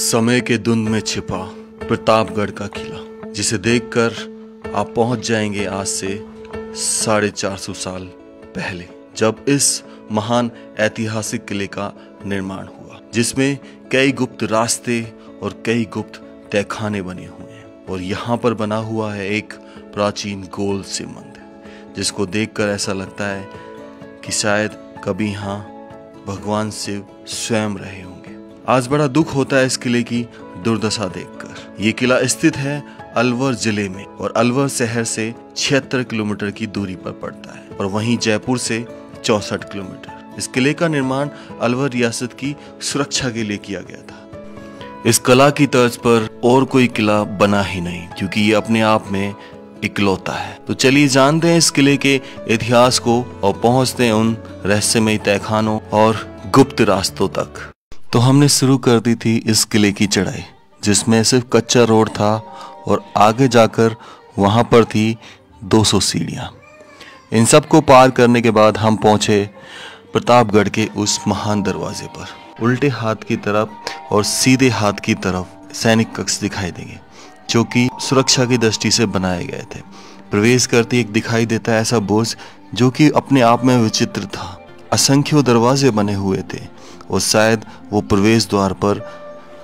समय के धुंध में छिपा प्रतापगढ़ का किला, जिसे देखकर आप पहुंच जाएंगे आज से 450 साल पहले, जब इस महान ऐतिहासिक किले का निर्माण हुआ, जिसमें कई गुप्त रास्ते और कई गुप्त तहखाने बने हुए हैं। और यहाँ पर बना हुआ है एक प्राचीन गोल शिव मंदिर, जिसको देखकर ऐसा लगता है कि शायद कभी यहाँ भगवान शिव स्वयं रहे होंगे। आज बड़ा दुख होता है इस किले की दुर्दशा देखकर। ये किला स्थित है अलवर जिले में और अलवर शहर से 76 किलोमीटर की दूरी पर पड़ता है और वहीं जयपुर से 64 किलोमीटर। इस किले का निर्माण अलवर रियासत की सुरक्षा के लिए किया गया था। इस कला की तर्ज पर और कोई किला बना ही नहीं, क्योंकि ये अपने आप में इकलौता है। तो चलिए जानते हैं इस किले के इतिहास को और पहुंचते हैं उन रहस्यमयी तहखानों और गुप्त रास्तों तक। तो हमने शुरू कर दी थी इस किले की चढ़ाई, जिसमें सिर्फ कच्चा रोड था और आगे जाकर वहां पर थी 200 सीढ़ियां। इन सब को पार करने के बाद हम पहुंचे प्रतापगढ़ के उस महान दरवाजे पर। उल्टे हाथ की तरफ और सीधे हाथ की तरफ सैनिक कक्ष दिखाई देंगे, जो कि सुरक्षा की दृष्टि से बनाए गए थे। प्रवेश करते एक दिखाई देता है ऐसा बुर्ज, जो कि अपने आप में विचित्र था। असंख्यों दरवाजे बने हुए थे और शायद वो प्रवेश द्वार पर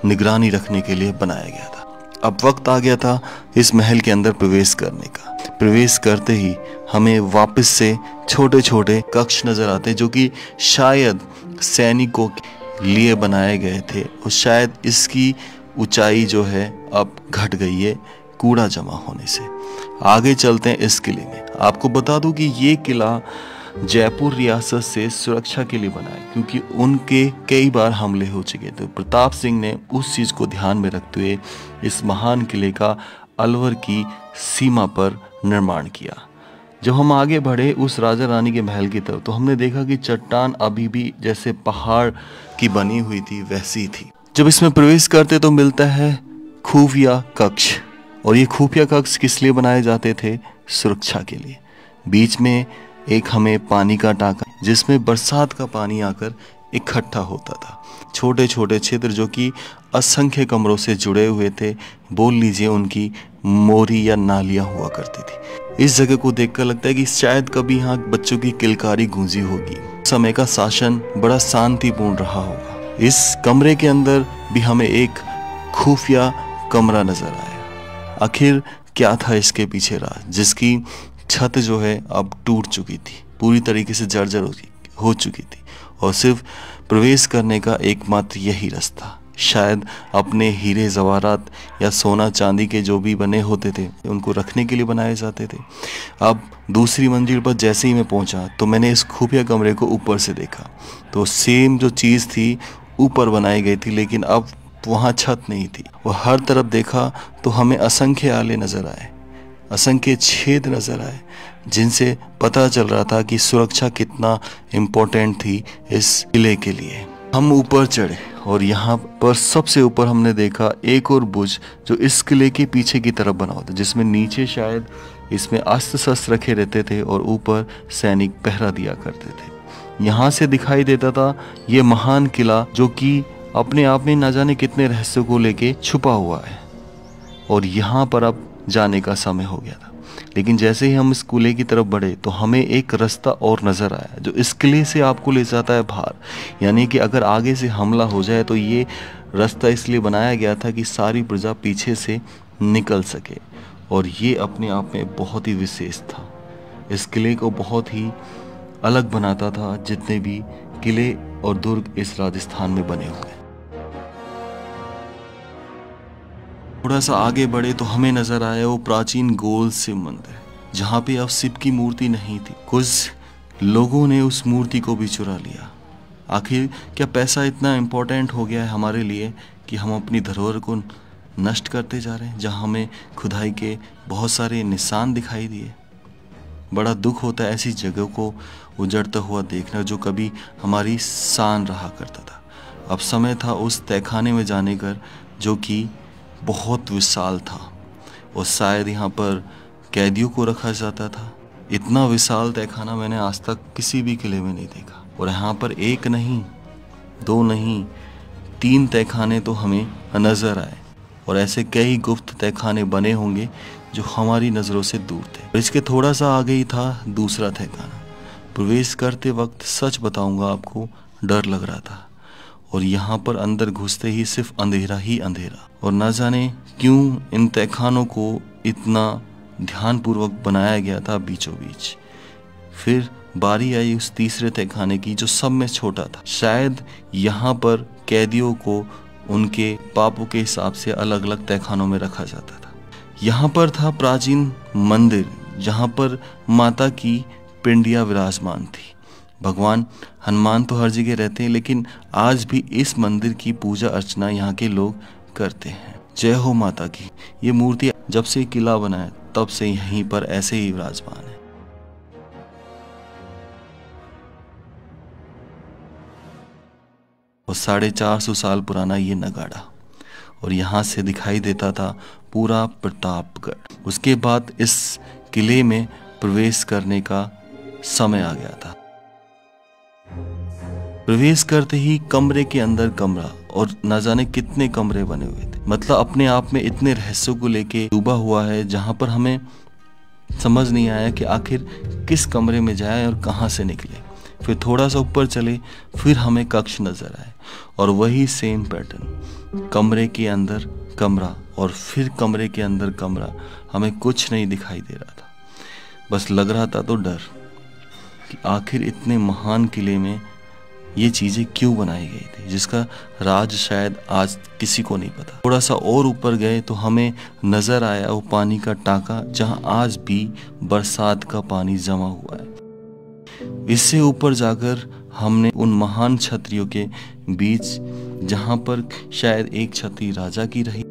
निगरानी रखने के लिए बनाया गया था। अब वक्त आ गया था इस महल के अंदर प्रवेश करने का। प्रवेश करते ही हमें वापस से छोटे छोटे कक्ष नजर आते, जो कि शायद सैनिकों के लिए बनाए गए थे और शायद इसकी ऊंचाई जो है अब घट गई है कूड़ा जमा होने से। आगे चलते हैं इस किले में। आपको बता दूं कि ये किला जयपुर रियासत से सुरक्षा के लिए बना है, क्योंकि उनके कई बार हमले हो चुके थे। प्रताप सिंह ने उस चीज को ध्यान में रखते हुए इस महान किले का अलवर की सीमा पर निर्माण किया। जब हम आगे बढ़े उस राजा रानी के महल की तरफ, तो हमने देखा कि चट्टान अभी भी जैसे पहाड़ की बनी हुई थी वैसी थी। जब इसमें प्रवेश करते तो मिलता है खुफिया कक्ष, और ये खुफिया कक्ष किस लिए बनाए जाते थे? सुरक्षा के लिए। बीच में एक हमें पानी का टांका, जिसमें बरसात का पानी आकर इकट्ठा होता था। छोटे छोटे क्षेत्र जो कि असंख्य कमरों से जुड़े हुए थे, बोल लीजिए उनकी मोरी या नालियां हुआ करती थी। इस जगह को देखकर लगता है कि शायद कभी यहाँ बच्चों की किलकारी गूंजी होगी। समय का शासन बड़ा शांतिपूर्ण रहा होगा। इस कमरे के अंदर भी हमें एक खुफिया कमरा नजर आया। आखिर क्या था इसके पीछे राज, जिसकी छत जो है अब टूट चुकी थी, पूरी तरीके से जर्जर हो चुकी थी, और सिर्फ प्रवेश करने का एकमात्र यही रास्ता शायद अपने हीरे जवाहरात या सोना चांदी के जो भी बने होते थे उनको रखने के लिए बनाए जाते थे। अब दूसरी मंजिल पर जैसे ही मैं पहुंचा तो मैंने इस खुफिया कमरे को ऊपर से देखा, तो सेम जो चीज़ थी ऊपर बनाई गई थी, लेकिन अब वहाँ छत नहीं थी। वह हर तरफ देखा तो हमें असंख्य आले नजर आए, असंख्य छेद नजर आए, जिनसे पता चल रहा था कि सुरक्षा कितना इम्पोर्टेंट थी इस किले के लिए। हम ऊपर चढ़े और यहाँ पर सबसे ऊपर हमने देखा एक और बुर्ज, जो इस किले के पीछे की तरफ बना होता, जिसमें नीचे शायद इसमें अस्त्र शस्त्र रखे रहते थे और ऊपर सैनिक पहरा दिया करते थे। यहाँ से दिखाई देता था ये महान किला, जो कि अपने आप में न जाने कितने रहस्यों को लेके छुपा हुआ है। और यहाँ पर अब जाने का समय हो गया था। लेकिन जैसे ही हम इस किले की तरफ बढ़े तो हमें एक रास्ता और नजर आया, जो इस किले से आपको ले जाता है बाहर। यानी कि अगर आगे से हमला हो जाए तो ये रास्ता इसलिए बनाया गया था कि सारी प्रजा पीछे से निकल सके, और ये अपने आप में बहुत ही विशेष था। इस किले को बहुत ही अलग बनाता था जितने भी किले और दुर्ग इस राजस्थान में बने हुए। थोड़ा सा आगे बढ़े तो हमें नजर आया वो प्राचीन गोल शिव मंदिर, जहाँ पे अब शिव की मूर्ति नहीं थी। कुछ लोगों ने उस मूर्ति को भी चुरा लिया। आखिर क्या पैसा इतना इम्पोर्टेंट हो गया है हमारे लिए कि हम अपनी धरोहर को नष्ट करते जा रहे हैं, जहाँ हमें खुदाई के बहुत सारे निशान दिखाई दिए। बड़ा दुख होता है ऐसी जगह को उजड़ता हुआ देखना, जो कभी हमारी शान रहा करता था। अब समय था उस तहखाने में जाने का, जो कि बहुत विशाल था, और शायद यहाँ पर कैदियों को रखा जाता था। इतना विशाल तहखाना मैंने आज तक किसी भी किले में नहीं देखा। और यहाँ पर एक नहीं, दो नहीं, 3 तहखाने तो हमें नजर आए और ऐसे कई गुप्त तहखाने बने होंगे जो हमारी नज़रों से दूर थे। और इसके थोड़ा सा आगे ही था दूसरा तहखाना। प्रवेश करते वक्त सच बताऊंगा आपको डर लग रहा था और यहाँ पर अंदर घुसते ही सिर्फ अंधेरा ही अंधेरा। और न जाने क्यों इन तहखानों को इतना ध्यानपूर्वक बनाया गया था बीचों बीच। फिर बारी आई उस तीसरे तहखाने की जो सब में छोटा था। शायद यहाँ पर कैदियों को उनके पापों के हिसाब से अलग अलग तहखानों में रखा जाता था। यहाँ पर था प्राचीन मंदिर जहाँ पर माता की पिंडियाँ विराजमान थी। भगवान हनुमान तो हर जगह रहते हैं, लेकिन आज भी इस मंदिर की पूजा अर्चना यहाँ के लोग करते हैं। जय हो माता की। ये मूर्ति जब से किला बना है तब से यहीं पर ऐसे ही विराजमान है। और 450 साल पुराना ये नगाड़ा, और यहाँ से दिखाई देता था पूरा प्रतापगढ़। उसके बाद इस किले में प्रवेश करने का समय आ गया था। प्रवेश करते ही कमरे के अंदर कमरा, और न जाने कितने कमरे बने हुए थे। मतलब अपने आप में इतने रहस्यों को लेके डूबा हुआ है जहां पर हमें समझ नहीं आया कि आखिर किस कमरे में जाए और कहां से निकले। फिर थोड़ा सा ऊपर चले, फिर हमें कक्ष नजर आए और वही सेम पैटर्न, कमरे के अंदर कमरा और फिर कमरे के अंदर कमरा। हमें कुछ नहीं दिखाई दे रहा था, बस लग रहा था तो डर कि आखिर इतने महान किले में ये चीजें क्यों बनाई गई थी, जिसका राज शायद आज किसी को नहीं पता। थोड़ा सा और ऊपर गए तो हमें नजर आया वो पानी का टांका जहां आज भी बरसात का पानी जमा हुआ है। इससे ऊपर जाकर हमने उन महान छतरियों के बीच, जहां पर शायद एक छतरी राजा की रही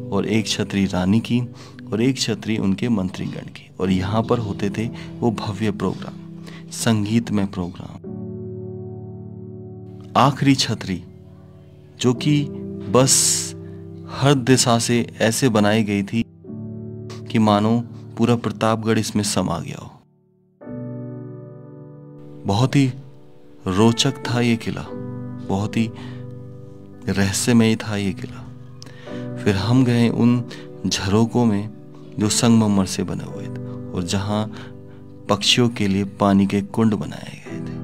और एक छतरी रानी की और एक छतरी उनके मंत्रीगण की, और यहाँ पर होते थे वो भव्य प्रोग्राम, संगीतमय प्रोग्राम। आखिरी छतरी जो कि बस हर दिशा से ऐसे बनाई गई थी कि मानो पूरा प्रतापगढ़ इसमें समा गया हो। बहुत ही रोचक था ये किला, बहुत ही रहस्यमय था ये किला। फिर हम गए उन झरोकों में जो संगमरमर से बने हुए थे और जहां पक्षियों के लिए पानी के कुंड बनाए गए थे।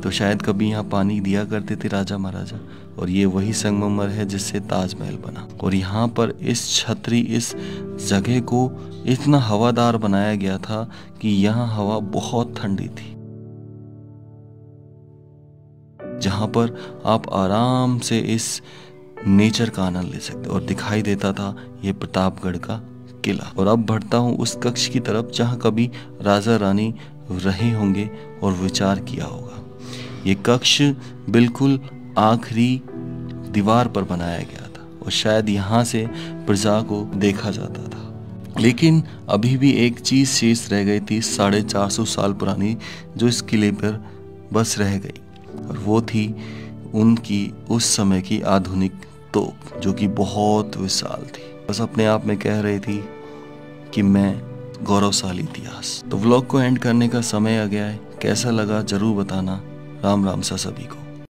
तो शायद कभी यहाँ पानी दिया करते थे राजा महाराजा, और ये वही संगमरमर है जिससे ताजमहल बना। और यहाँ पर इस छतरी, इस जगह को इतना हवादार बनाया गया था कि यहाँ हवा बहुत ठंडी थी, जहां पर आप आराम से इस नेचर का आनंद ले सकते। और दिखाई देता था ये प्रतापगढ़ का किला। और अब बढ़ता हूँ उस कक्ष की तरफ जहां कभी राजा रानी रहे होंगे और विचार किया होगा। ये कक्ष बिल्कुल आखिरी दीवार पर बनाया गया था और शायद यहाँ से प्रजा को देखा जाता था। लेकिन अभी भी एक चीज शेष रह गई थी 450 साल पुरानी, जो इस किले पर बस रह गई, और वो थी उनकी उस समय की आधुनिक तोप, जो कि बहुत विशाल थी। बस अपने आप में कह रही थी कि मैं गौरवशाली इतिहास। तो व्लॉग को एंड करने का समय आ गया है। कैसा लगा जरूर बताना। राम राम सा सभी को।